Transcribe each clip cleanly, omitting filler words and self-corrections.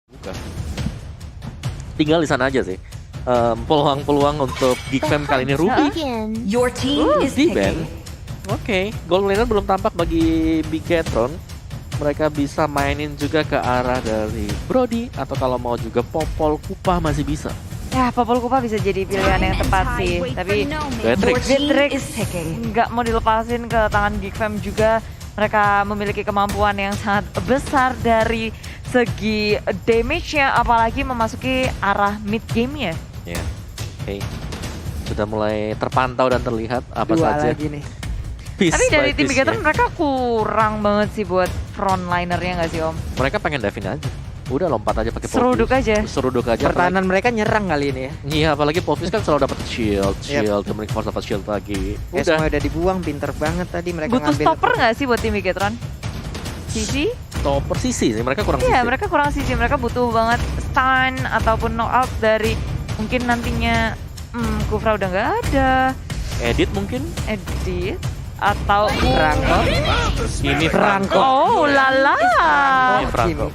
Bukan. Tinggal di sana aja sih. Peluang-peluang untuk Geek Fam kali ini Ruby. Your team is di-ban. picking. Oke, Gold Laner belum tampak bagi Bigetron. Mereka bisa mainin juga ke arah dari Brody atau kalau mau juga Popol Kupa masih bisa. Ya, Popol Kupa bisa jadi pilihan yang tepat sih. Tapi Beatrix. Your team Beatrix is picking. nggak mau dilepasin ke tangan Geek Fam juga. Mereka memiliki kemampuan yang sangat besar dari segi damage-nya, apalagi memasuki arah mid game-nya. Ya, oke. Sudah mulai terpantau dan terlihat apa Dua saja. lagi nih. Piece Tapi dari by tim piece-nya. Bigetron mereka kurang banget sih buat frontlinernya nggak sih Om? Mereka pengen diving aja. Udah lompat aja pakai Seruduk Poppies. aja. Seruduk aja. Pertahanan mereka nyerang kali ini ya. Iya, apalagi Poppies kan selalu dapat shield, Yep. Dominic Force dapat shield lagi. Ya, Udah. semua udah dibuang, pinter banget tadi mereka Butuh ngambil. stopper nggak sih buat tim Bigetron? Sisi? Stopper sisi sih, mereka kurang Iya, sisi. mereka kurang sisi. Mereka butuh banget stun ataupun knockout dari mungkin nantinya Kufra udah nggak ada, Edit mungkin. Edit atau Franco. Ini Franco. Oh lala. Ini Franco.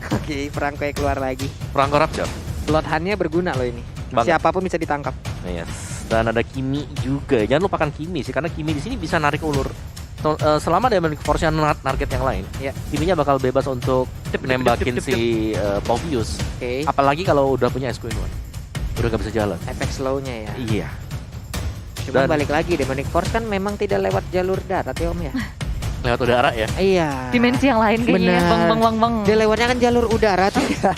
Oke, Franco yang keluar lagi. Franco Rapture. Blood Hunt-nya berguna loh ini. Banget. Siapapun bisa ditangkap. Yes. Dan ada Kimi juga. Jangan lupakan Kimi sih, karena Kimi di sini bisa narik ulur. Selama dia memiliki force target yang lain, Iya. Kiminya bakal bebas untuk nembakin si Povius. Oke. Apalagi kalau udah punya SQ1. Udah gak bisa jalan. Efek slow-nya ya. Iya. Cuma Dan- balik lagi, Demonic Force kan memang tidak lewat jalur darat ya Om ya. Lewat udara ya. Iya. Dimensi yang lain kayaknya. Benar. Bang bang bang bang. Dia lewatnya kan jalur udara tidak.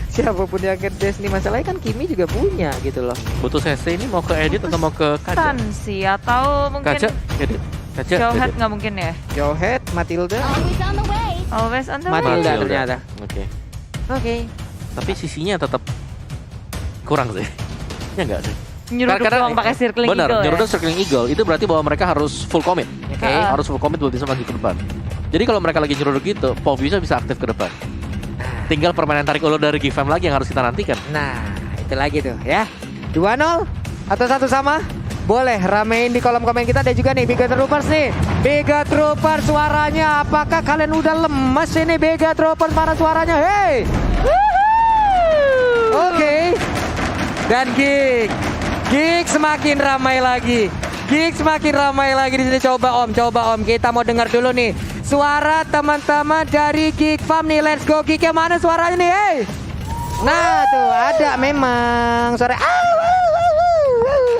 Siapapun yang ngedes nih, masalahnya kan Kimi juga punya gitu loh. Butuh CC ini mau ke edit atau mau ke kaca? Stun sih atau mungkin Kaca, edit. Kaca, Jawhead edit. nggak mungkin ya? Jawhead, Matilda. Always on the Mati. way. Matilda Matilda. ternyata. Oke. Oke. Tapi sisinya tetap kurang sih. Ya enggak sih? Nyeruduk doang pakai circling benar, eagle nyeruduk ya? circling eagle itu berarti bahwa mereka harus full commit. Oke. Harus full commit buat bisa maju ke depan. Jadi kalau mereka lagi nyeruduk gitu, Povius bisa aktif ke depan. Tinggal permainan tarik ulur dari Geek Fam lagi yang harus kita nantikan. Nah, itu lagi tuh ya. 2-0 atau 1 sama? Boleh ramein di kolom komen kita. Ada juga nih Biga Troopers nih. Biga Troopers suaranya. Apakah kalian udah lemes ini Biga Troopers, mana suaranya? Hey. Oke. Dan Geek semakin ramai lagi. Geek semakin ramai lagi di sini. Coba Om, kita mau dengar dulu nih suara teman-teman dari Geek Fam nih. Let's go Geek, yang mana suaranya nih? Hey. Nah, tuh ada memang suara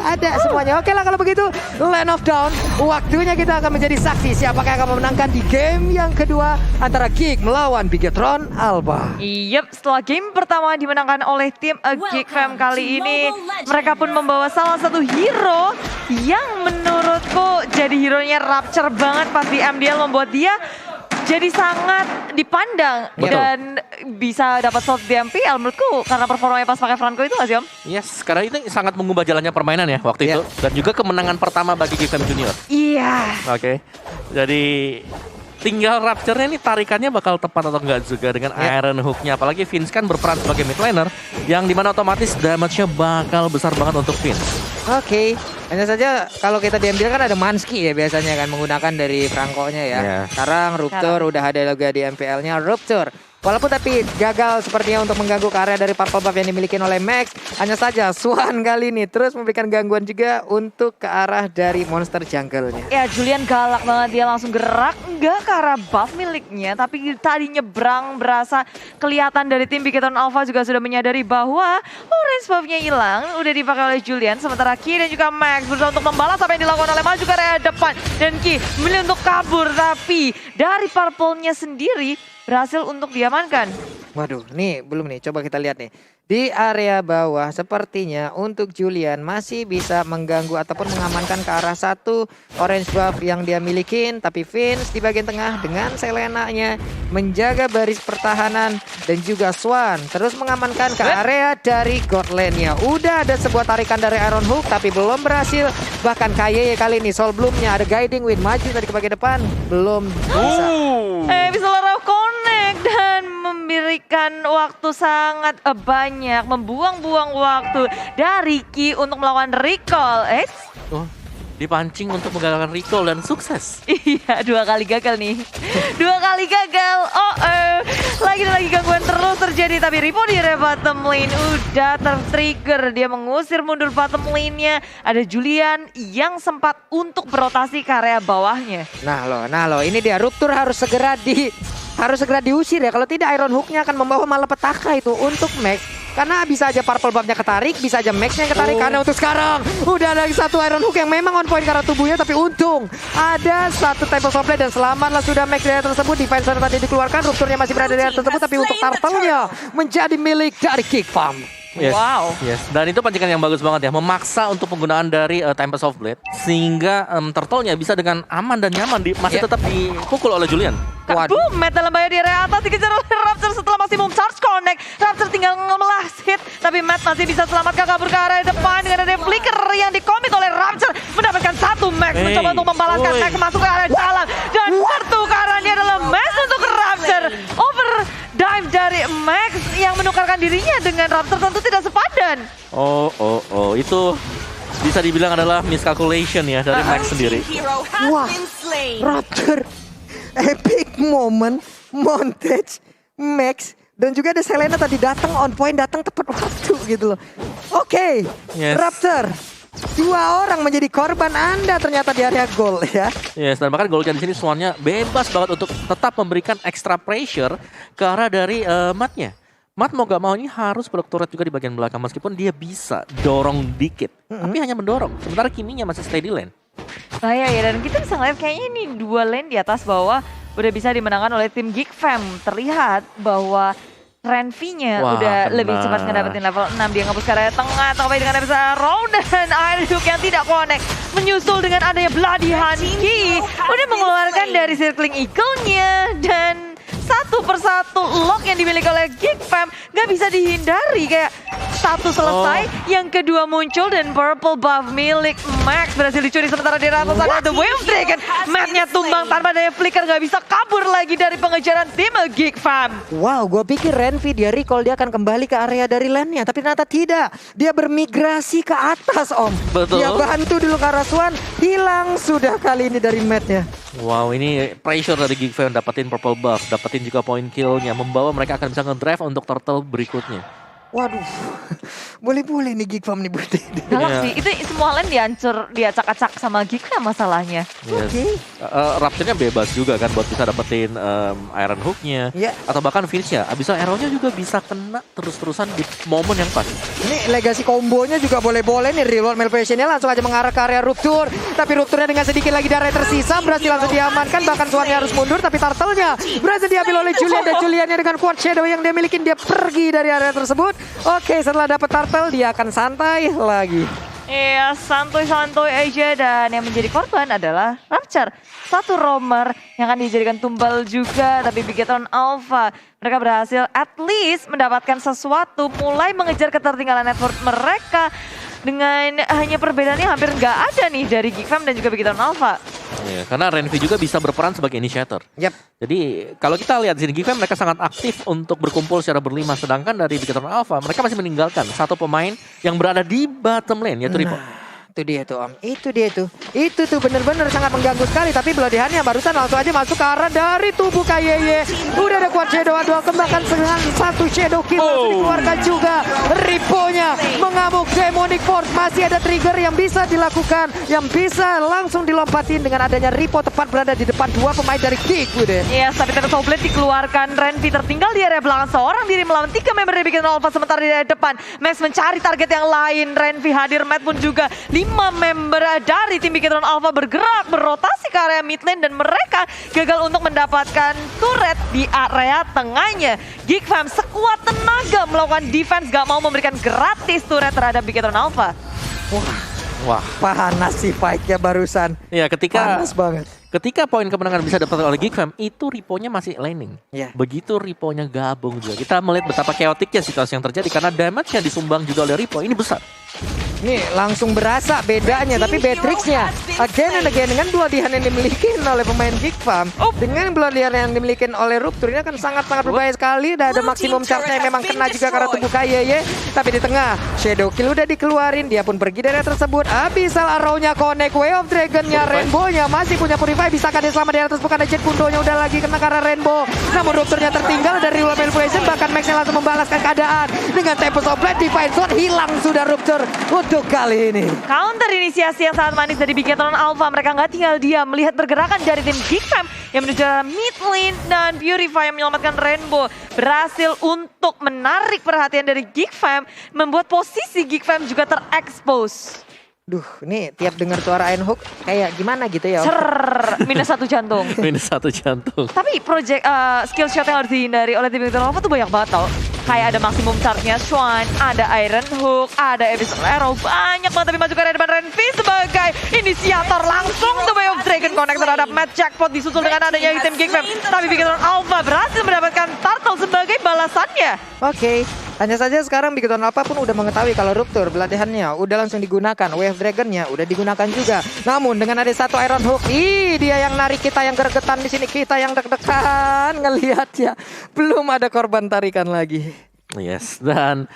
ada semuanya. Oke lah kalau begitu, Land of Dawn, waktunya kita akan menjadi saksi siapakah yang akan memenangkan di game yang kedua antara Geek melawan Bigetron Alba. Yep, setelah game pertama dimenangkan oleh tim Geek Fam kali ini, mereka pun membawa salah satu hero yang menurutku jadi hero-nya Rapture banget pas di MDL, membuat dia jadi sangat dipandang. Betul. Dan bisa dapat slot di MPL menurutku karena performanya pas pakai Franco itu nggak sih Om? Yes, karena itu sangat mengubah jalannya permainan ya waktu Iya. itu. Dan juga kemenangan pertama bagi Geek Fam Junior. Iya. Oke. Jadi tinggal Rapture-nya nih tarikannya bakal tepat atau enggak juga dengan Ya. Iron Hook-nya. Apalagi Vince kan berperan sebagai mid laner yang dimana otomatis damage-nya bakal besar banget untuk Vince. Oke, hanya saja kalau kita diambil kan ada Mansky ya biasanya kan menggunakan dari Franco-nya ya. Iya. Sekarang Rupture udah ada juga di MPL-nya Rupture. Walaupun tapi gagal sepertinya untuk mengganggu karya dari purple buff yang dimiliki oleh Max. Hanya saja Swan kali ini terus memberikan gangguan juga untuk ke arah dari monster jungle-nya. Ya Julian galak banget, dia langsung gerak enggak ke arah buff miliknya, tapi tadi nyebrang berasa kelihatan dari tim Bigetron Alpha juga sudah menyadari bahwa orange buff-nya hilang, udah dipakai oleh Julian, sementara Ki dan juga Max berusaha untuk membalas apa yang dilakukan oleh Max juga area depan, dan Ki memilih untuk kabur, tapi dari purple-nya sendiri berhasil untuk diamankan. Waduh, nih belum nih. Coba kita lihat nih. Di area bawah sepertinya untuk Julian masih bisa mengganggu ataupun mengamankan ke arah satu orange buff yang dia milikin. Tapi Vince di bagian tengah dengan Selena-nya menjaga baris pertahanan. Dan juga Swan terus mengamankan ke area dari God Lane-nya. Udah ada sebuah tarikan dari Iron Hook tapi belum berhasil. Bahkan KYY kali ini Soul Bloom-nya ada Guiding Wind maju tadi ke bagian depan. Belum bisa. Bisa Laura connect dan memberikan waktu sangat banyak, membuang-buang waktu dari Ki untuk melawan recall. Oh, dipancing untuk menggagalkan recall dan sukses. Iya, 2 kali gagal nih. 2 kali gagal. Lagi gangguan terus terjadi. Tapi Ripo di area bottom lane udah tertrigger. Dia mengusir mundur bottom lane-nya. Ada Julian yang sempat untuk berotasi ke area bawahnya. Nah loh, ini dia Rupture harus segera diusir ya. Kalau tidak Iron Hook-nya akan membawa malapetaka itu untuk Max. Karena bisa aja Purple Buff-nya ketarik, bisa aja Max-nya yang ketarik. Karena untuk sekarang udah ada satu Iron Hook yang memang on point karena tubuhnya. Tapi untung ada satu Temple Softplate dan selamatlah sudah Max dari area tersebut. Defensor tadi dikeluarkan, Rupture-nya masih berada di area tersebut. Tapi untuk Turtle-nya menjadi milik dari Geek Farm. Yes. Wow. Yes. Dan itu pancingan yang bagus banget ya, memaksa untuk penggunaan dari Tempest of Blade sehingga Turtle-nya bisa dengan aman dan nyaman masih tetap dipukul oleh Julian. Boom, Matt dalam bahaya di area atas dikejar oleh Rapture setelah maksimum charge connect. Rapture tinggal ngemelas hit, tapi Matt masih bisa selamatkan kabur ke arah depan dengan ada flicker yang dikomit oleh Rapture. Mendapatkan 1 Max, mencoba untuk membalaskan Max masuk ke arah dalam. Dan pertukarannya adalah Max untuk Rapture. Dive dari Max yang menukarkan dirinya dengan Rapture tentu tidak sepadan. Itu bisa dibilang adalah miscalculation ya dari Max sendiri. Wah, Rapture, epic moment, montage, Max, dan juga ada Selena tadi datang on point, datang tepat waktu gitu loh. Oke, Yes. Rapture, 2 orang menjadi korban Anda ternyata di area goal ya. Yes, dan bahkan Golgan di sini Swan-nya bebas banget untuk tetap memberikan extra pressure ke arah dari Matt-nya. Matt mau gak mau ini harus blok turret juga di bagian belakang meskipun dia bisa dorong dikit, tapi hanya mendorong. Sementara Kimi-nya masih stay di lane. Bahaya ya, dan kita bisa ngeliat kayaknya ini 2 lane di atas bawah udah bisa dimenangkan oleh tim Geek Fam. Terlihat bahwa Renvi-nya udah lebih cepat ngedapetin level 6. Dia ngebus ke area tengah, sampai dengan bisa round dan Iron Hook yang tidak connect. Menyusul dengan adanya Bloody Hanky. Udah mengeluarkan dari Circling Eagle-nya dan satu persatu lock yang dimiliki oleh Geek Fam gak bisa dihindari. Kayak satu selesai, yang kedua muncul dan purple buff milik Max berhasil dicuri. Sementara di atas ada The Wave Dragon. Map-nya tumbang tanpa daya flicker, gak bisa kabur lagi dari pengejaran tim Geek Fam. Wow, gue pikir Renvi dia recall dia akan kembali ke area dari lane-nya, tapi ternyata tidak. Dia bermigrasi ke atas, Om. Betul. Dia bantu dulu ke arah Swan, hilang sudah kali ini dari Matt-nya. Wow, ini pressure dari Geek Fam dapetin purple buff, dapetin juga point kill-nya, membawa mereka akan bisa nge-drive untuk turtle berikutnya. Waduh, boleh-boleh nih Geek Farm nih Budi. Galak sih, itu semua lane diacak-acak sama Geek Fam masalahnya. Yes. Rapture-nya bebas juga kan buat bisa dapetin Iron Hook-nya. Atau bahkan Vince-nya, abis itu arrow-nya juga bisa kena terus-terusan di momen yang pas. Ini legacy kombonya juga boleh-boleh nih. Reload Malversion-nya langsung aja mengarah ke area Rupture. Tapi Rupture-nya dengan sedikit lagi darah tersisa berhasil langsung diamankan. Bahkan Swan-nya harus mundur, tapi Turtle-nya berhasil diambil oleh Julian. Dan Julian-nya dengan Quad Shadow yang dia miliki, dia pergi dari area tersebut. Oke, setelah dapat Turtle dia akan santai lagi. Iya, santuy-santuy aja, dan yang menjadi korban adalah Rapture. Satu roamer yang akan dijadikan tumbal juga, tapi Bigetron Alpha mereka berhasil at least mendapatkan sesuatu, mulai mengejar ketertinggalan network mereka dengan hanya perbedaannya hampir nggak ada nih dari Geek Fam dan juga Bigetron Alpha. Ya, karena Renvi juga bisa berperan sebagai initiator. Jadi kalau kita lihat di sini Geek Fam mereka sangat aktif untuk berkumpul secara berlima, sedangkan dari Bigetron Alpha mereka masih meninggalkan satu pemain yang berada di bottom lane yaitu Ripo. Itu dia tuh Om, itu dia tuh. Itu tuh bener-bener sangat mengganggu sekali. Tapi Bloodihan-nya barusan langsung aja masuk ke arah dari tubuh KYY. Udah ada Quad Shadow, dua kembangkan dengan satu Shadow Kill. Langsung dikeluarkan juga. Ripo-nya mengamuk Demonic Force. Masih ada trigger yang bisa dilakukan, yang bisa langsung dilompatin dengan adanya Ripo tepat berada di depan 2 pemain dari Geek udah. Iya, tapi Tempest of Blade dikeluarkan. Renvi tertinggal di area belakang, seorang diri melawan 3 member dari Bigetron Alpha. Sementara di area depan Max mencari target yang lain. Renvi hadir, Matt pun juga. 5 member dari tim Bigetron Alpha bergerak, berotasi ke area mid lane, dan mereka gagal untuk mendapatkan turret di area tengahnya. Geek Fam sekuat tenaga melakukan defense, gak mau memberikan gratis turret terhadap Bigetron Alpha. Wah, panas sih fight-nya barusan. Iya, panas banget. Ketika poin kemenangan bisa dapat oleh Geek Fam, itu Ripo-nya masih laning. Begitu Ripo-nya gabung juga, kita melihat betapa chaoticnya situasi yang terjadi karena damage yang disumbang juga oleh Ripo ini besar. Nih langsung berasa bedanya, tapi Beatrix-nya again and again dengan pelatihan yang dimiliki oleh pemain Geek Farm, dengan pelatihan yang dimiliki oleh Rupture ini akan sangat-sangat berbahaya sekali. Dan ada maksimum charge-nya yang memang kena juga karena tubuh KYY. Tapi di tengah Shadow Kill udah dikeluarin, dia pun pergi dari area tersebut. Abyssal Arrow-nya connect, Way of Dragon-nya, Rainbow-nya masih punya Purify. Bisakah dia selama di atas? Bukan ada Jet Kundonya udah lagi kena karena Rainbow. Namun Rupture-nya tertinggal dari Real Manipulation, bahkan Max-nya langsung membalaskan keadaan dengan Tempest of Blade. Divine Sword hilang sudah Rupture untuk kali ini. Counter inisiasi yang sangat manis dari Bigetron Alpha. Mereka nggak tinggal diam melihat pergerakan dari tim Geek Fam yang menuju arah mid lane, dan Purify yang menyelamatkan Rainbow berhasil untuk menarik perhatian dari Geek Fam, membuat posisi Geek Fam juga terekspos. Duh, nih tiap dengar suara Iron Hook kayak gimana gitu ya. Minus 1 jantung. Minus 1 jantung. Tapi project skill shot yang harus dihindari oleh tim Bigetron Alpha tuh banyak banget tau. Kayak ada maximum charge-nya Swan, ada Iron Hook, ada Abyssal Arrow, banyak banget. Tapi maju ke arah depan Renvi sebagai inisiator langsung The Way of Dragon connect terhadap Mad Jackpot, disusul dengan adanya tim Geek Fam. Tapi Bigetron Alpha berhasil mendapatkan turtle sebagai balasannya. Oke, hanya saja sekarang Bigetron Alpha pun udah mengetahui kalau Rupture pelatihannya udah langsung digunakan, Way of Dragon-nya udah digunakan juga. Namun dengan ada satu Iron Hook, dia yang narik, kita yang gregetan di sini, kita yang deg-degan ngelihat ya. Belum ada korban tarikan lagi. Yes, dan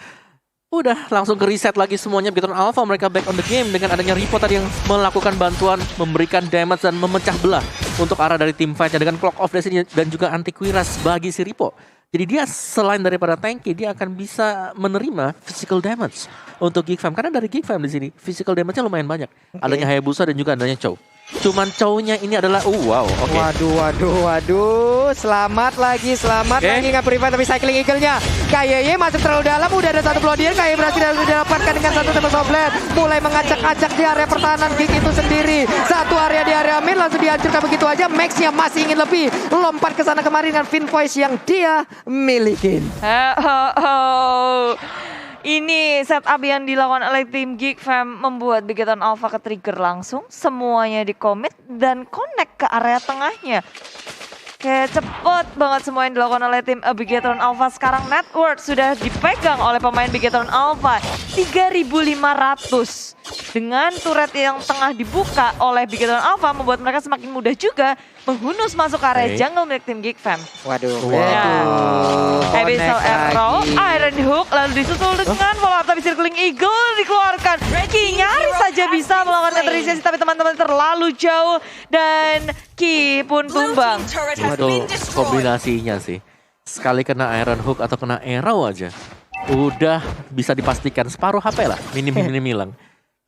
udah langsung ke reset lagi semuanya. Bigetron Alpha mereka back on the game dengan adanya Ripo tadi yang melakukan bantuan, memberikan damage dan memecah belah untuk arah dari tim fight dengan Clock of Destiny dan juga anti-Quiras bagi si Ripo. Jadi dia selain daripada tanky, dia akan bisa menerima physical damage untuk Geek Fam. Karena dari Geek Fam di sini physical damage-nya lumayan banyak. Adanya Hayabusa dan juga adanya Chow. Cuman Chow-nya ini adalah wow, oke. Waduh. Selamat lagi nggak Purify, tapi cycling eagle-nya. KYY masuk terlalu dalam, udah ada satu Bloodian, KYY berhasil didapatkan dengan satu Tempest of Blade. Mulai mengacak-acak di area pertahanan Geek itu sendiri. Satu area di area mid langsung dihancurkan begitu aja. Max-nya masih ingin lebih, lompat ke sana kemari dengan Fin Voice yang dia milikin. Ini setup yang dilakukan oleh tim Geek Fam membuat Bigetron Alpha ke-trigger langsung. Semuanya di-commit dan connect ke area tengahnya. Kayak cepet banget semua yang dilakukan oleh tim Bigetron Alpha. Sekarang net worth sudah dipegang oleh pemain Bigetron Alpha 3.500. Dengan turret yang tengah dibuka oleh Bigetron Alpha membuat mereka semakin mudah juga menghunus masuk area jungle milik tim Geek Fam. Waduh. Abyssal Arrow, Iron Hook, lalu disusul dengan follow up, tapi Circling Eagle dikeluarkan. Ki nyaris saja bisa melakukan counter-inisiasi, tapi teman-teman terlalu jauh dan Ki pun tumbang. Itu kombinasinya sih. Sekali kena Iron Hook atau kena Arrow aja, udah bisa dipastikan separuh HP lah, minim hilang.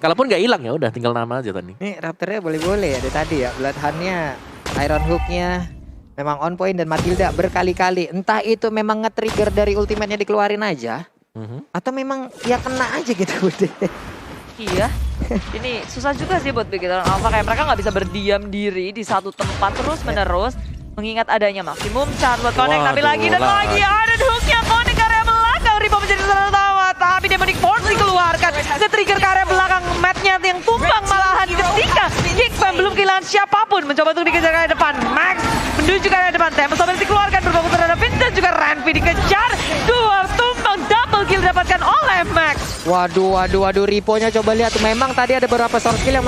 Kalaupun nggak hilang ya udah tinggal nama aja tadi. Nih Raptornya boleh-boleh ya dari tadi ya. Bloodhound-nya, Iron Hook-nya memang on point dan Matilda berkali-kali. Entah itu memang nge-trigger dari ultimate-nya dikeluarin aja. Atau memang ya kena aja gitu udah. Iya, ini susah juga sih buat Bigetron Alpha. Kayak mereka nggak bisa berdiam diri di satu tempat terus-menerus. Mengingat adanya maksimum charge buat connect. Tapi lagi dan lagi ada Hook-nya connect ke area belakang. Ripo menjadi salah utama. Tapi Demonic Force dikeluarkan. Nge-trigger ke area belakang. Matnya yang tumbang malahan ketika Geek Fam belum kehilangan siapapun. Mencoba untuk dikejar ke area depan. Max menuju ke area depan. Tempest Sobat dikeluarkan. Berfokus terhadap Vince dan juga Renvi dikejar. Dua tumbang double kill didapatkan oleh Max. Waduh, Ripo-nya coba lihat. Memang tadi ada beberapa short skill yang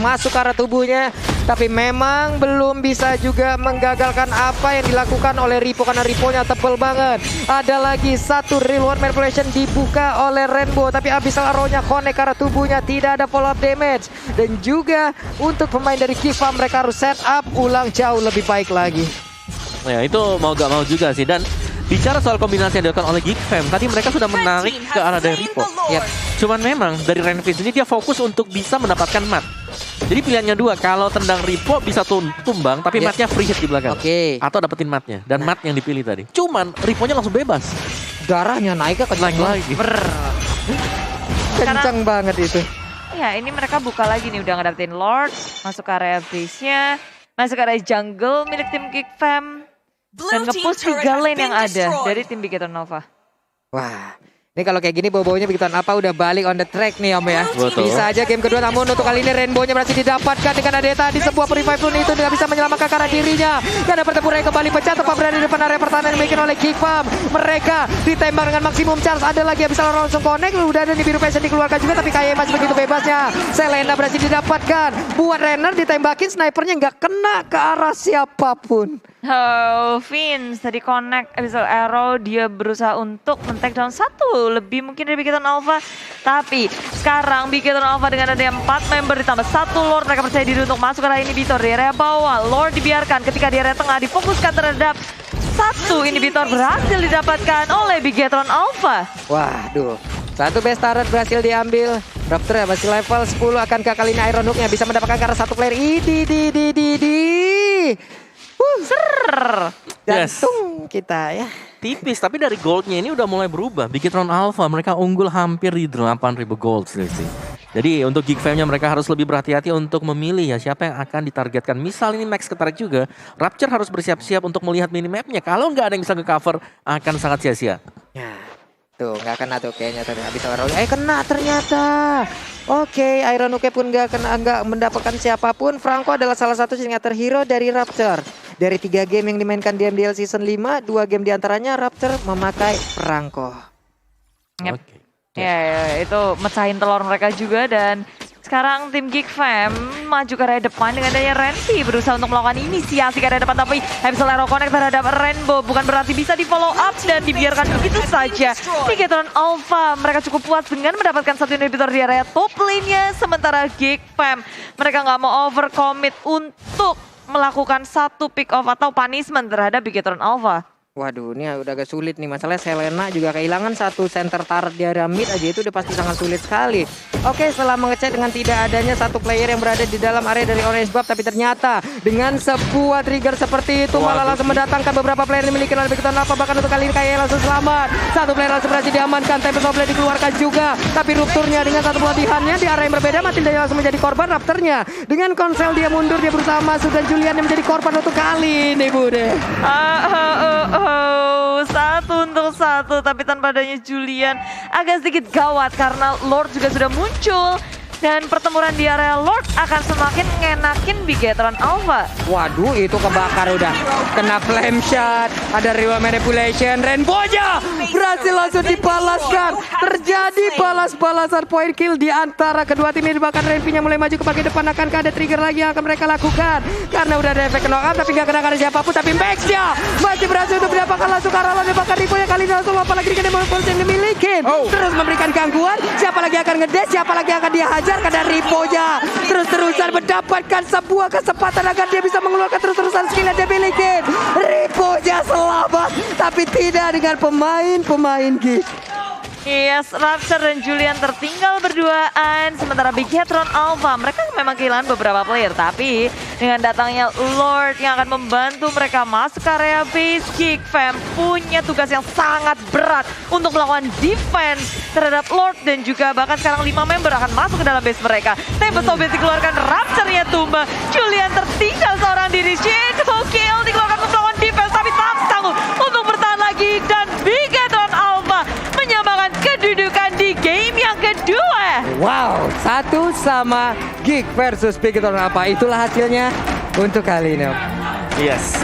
masuk ke arah tubuhnya. Tapi memang belum bisa juga menggagalkan apa yang dilakukan oleh Ripo. Karena Ripo-nya tebel banget. Ada lagi satu real world manipulation dibuka oleh Rainbow. Tapi Abyssal Arrow-nya connect ke arah tubuhnya. Tidak ada follow up damage. Dan juga untuk pemain dari Geek Fam mereka harus set up ulang jauh lebih baik lagi. Ya itu mau gak mau juga sih. Dan bicara soal kombinasi yang dilakukan oleh Geek Fam, tadi mereka sudah menarik ke arah dari Ripo. Yep. Cuman memang dari Renvi ini dia fokus untuk bisa mendapatkan mat. Jadi pilihannya dua, kalau tendang Ripo bisa tumbang, tapi matnya free hit di belakang. Atau dapetin matnya, dan mat yang dipilih tadi. Cuman Riponya langsung bebas. Darahnya naik lagi. Kencang banget itu. Ya ini mereka buka lagi nih, udah ngedapetin Lord, masuk ke area base-nya, masuk ke area jungle milik tim Geek Fam. Dan nge-push 3 lane yang ada dari tim Bigetron Alpha. Wah, Ini kalau kayak gini bau-baunya begitu apa udah balik on the track nih Om ya. Betul. Bisa aja game kedua, namun untuk kali ini Rainbow-nya berhasil didapatkan dengan adanya tadi sebuah revive pun itu tidak bisa menyelamatkan karena dirinya. Karena pertempuran kembali pecah tepat berada di depan area pertahanan yang dimiliki oleh Geek Farm. Mereka ditembak dengan maksimum charge, ada lagi yang bisa langsung connect. Udah ada nih biru passion dikeluarkan juga, tapi kayak masih begitu bebasnya. Selena berhasil didapatkan. Buat Renner ditembakin, snipernya nggak kena ke arah siapapun. Oh, Vince tadi connect Abyssal Arrow, dia berusaha untuk men-take down satu lebih mungkin dari Bigetron Alpha. Tapi sekarang Bigetron Alpha dengan ada 4 member ditambah 1 Lord, mereka percaya diri untuk masuk ke area inhibitor di area bawah. Lord dibiarkan ketika di area tengah difokuskan terhadap 1 inhibitor berhasil didapatkan oleh Bigetron Alpha. Waduh, satu best turret berhasil diambil. Raptor masih level 10, akankah kali ini Iron Hook-nya bisa mendapatkan karena satu player? Ser. Yes. Jantung kita ya. Tipis, tapi dari goldnya ini udah mulai berubah. Bigetron Alpha mereka unggul hampir di 8.000 gold sih. Jadi untuk Geek Fam-nya mereka harus lebih berhati-hati untuk memilih ya siapa yang akan ditargetkan. Misal ini Max ketarik juga, Rapture harus bersiap-siap untuk melihat minimapnya. Kalau nggak ada yang bisa nge-cover akan sangat sia-sia. Ya, tuh nggak kena tuh kayaknya tadi habis Iron Hook. Kena ternyata. Oke, Iron Hook pun nggak mendapatkan siapapun. Franco adalah salah satu signature hero dari Rapture. Dari 3 game yang dimainkan di MDL Season 5, 2 game diantaranya Rapture memakai Franco. Yep. Oke. Ya, itu mecahin telur mereka juga. Dan sekarang tim Geek Fam maju ke area depan dengan adanya Renvi berusaha untuk melakukan inisiasi ke area depan, tapi Abyssal Arrow connect terhadap Rainbow bukan berarti bisa di follow up dan dibiarkan begitu saja. Bigetron Alpha mereka cukup puas dengan mendapatkan satu inhibitor di area top lane-nya, sementara Geek Fam mereka nggak mau overcommit untuk melakukan satu pick off atau punishment terhadap Bigetron Alpha. Waduh, ini udah agak sulit nih. Masalahnya Selena juga kehilangan satu center turret di area mid aja, itu udah pasti sangat sulit sekali. Oke, setelah mengecek dengan tidak adanya satu player yang berada di dalam area dari Orange Buff, tapi ternyata dengan sebuah trigger seperti itu malah langsung mendatangkan beberapa player yang dimiliki oleh Bigetron Alpha. Bahkan untuk kali ini kayaknya langsung selamat. Satu player langsung berhasil diamankan, Tempest of Blade dikeluarkan juga. Tapi rupturnya dengan satu pelatihannya di area yang berbeda, Matilda langsung menjadi korban. Raptornya dengan konsel dia mundur, dia berusaha masuk dan Julian yang menjadi korban untuk kali ini, Bude. Satu untuk satu, tapi tanpa adanya Julian agak sedikit gawat karena Lord juga sudah muncul. Dan pertempuran di area Lord akan semakin ngenakin Bigetron Alpha. Waduh, itu kebakar udah. Kena flame shot, ada real manipulation. Rainbow-nya berhasil langsung dibalaskan. Terjadi balas-balasan point kill di antara kedua tim ini. Bahkan Renvi-nya mulai maju ke bagian depan. Akankah ada trigger lagi yang akan mereka lakukan? Karena udah ada efek knock-up, tapi nggak kena karena siapapun. Tapi Max-nya masih berhasil untuk mendapatkan langsung ke arah lawan. Bahkan Ripo-nya kali ini langsung apalagi dengan emosi yang dimiliki. Terus memberikan gangguan. Siapa lagi akan ngedes? Siapa lagi akan dihajar? Karena Ripo-nya terus-terusan mendapatkan sebuah kesempatan agar dia bisa mengeluarkan terus-terusan skill yang dia miliki. Ripo-nya selamat, tapi tidak dengan pemain-pemain Geek. Yes, Rapture dan Julian tertinggal berduaan. Sementara Bigetron Alpha mereka memang kehilangan beberapa player, tapi dengan datangnya Lord yang akan membantu mereka masuk ke area base, Geek Fam punya tugas yang sangat berat untuk melakukan defense terhadap Lord. Dan juga bahkan sekarang 5 member akan masuk ke dalam base mereka. Tempest of Blade dikeluarkan, Rapture-nya tumbang, Julian tertinggal seorang diri. Shadow Kill dikeluarkan untuk melakukan defense, tapi tak sanggup untuk bertahan lagi. Dan Bigetron Alpha menyamakan kedudukan di game yang kedua. Wow, 1-1 Geek versus Bigetron Alpha. Itulah hasilnya untuk kali ini. Yes,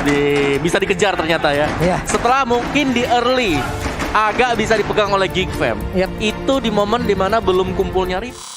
bisa dikejar ternyata ya. Iya. Setelah mungkin di early agak bisa dipegang oleh Geek Fam. Yep. Itu di momen dimana belum kumpulnya Rip.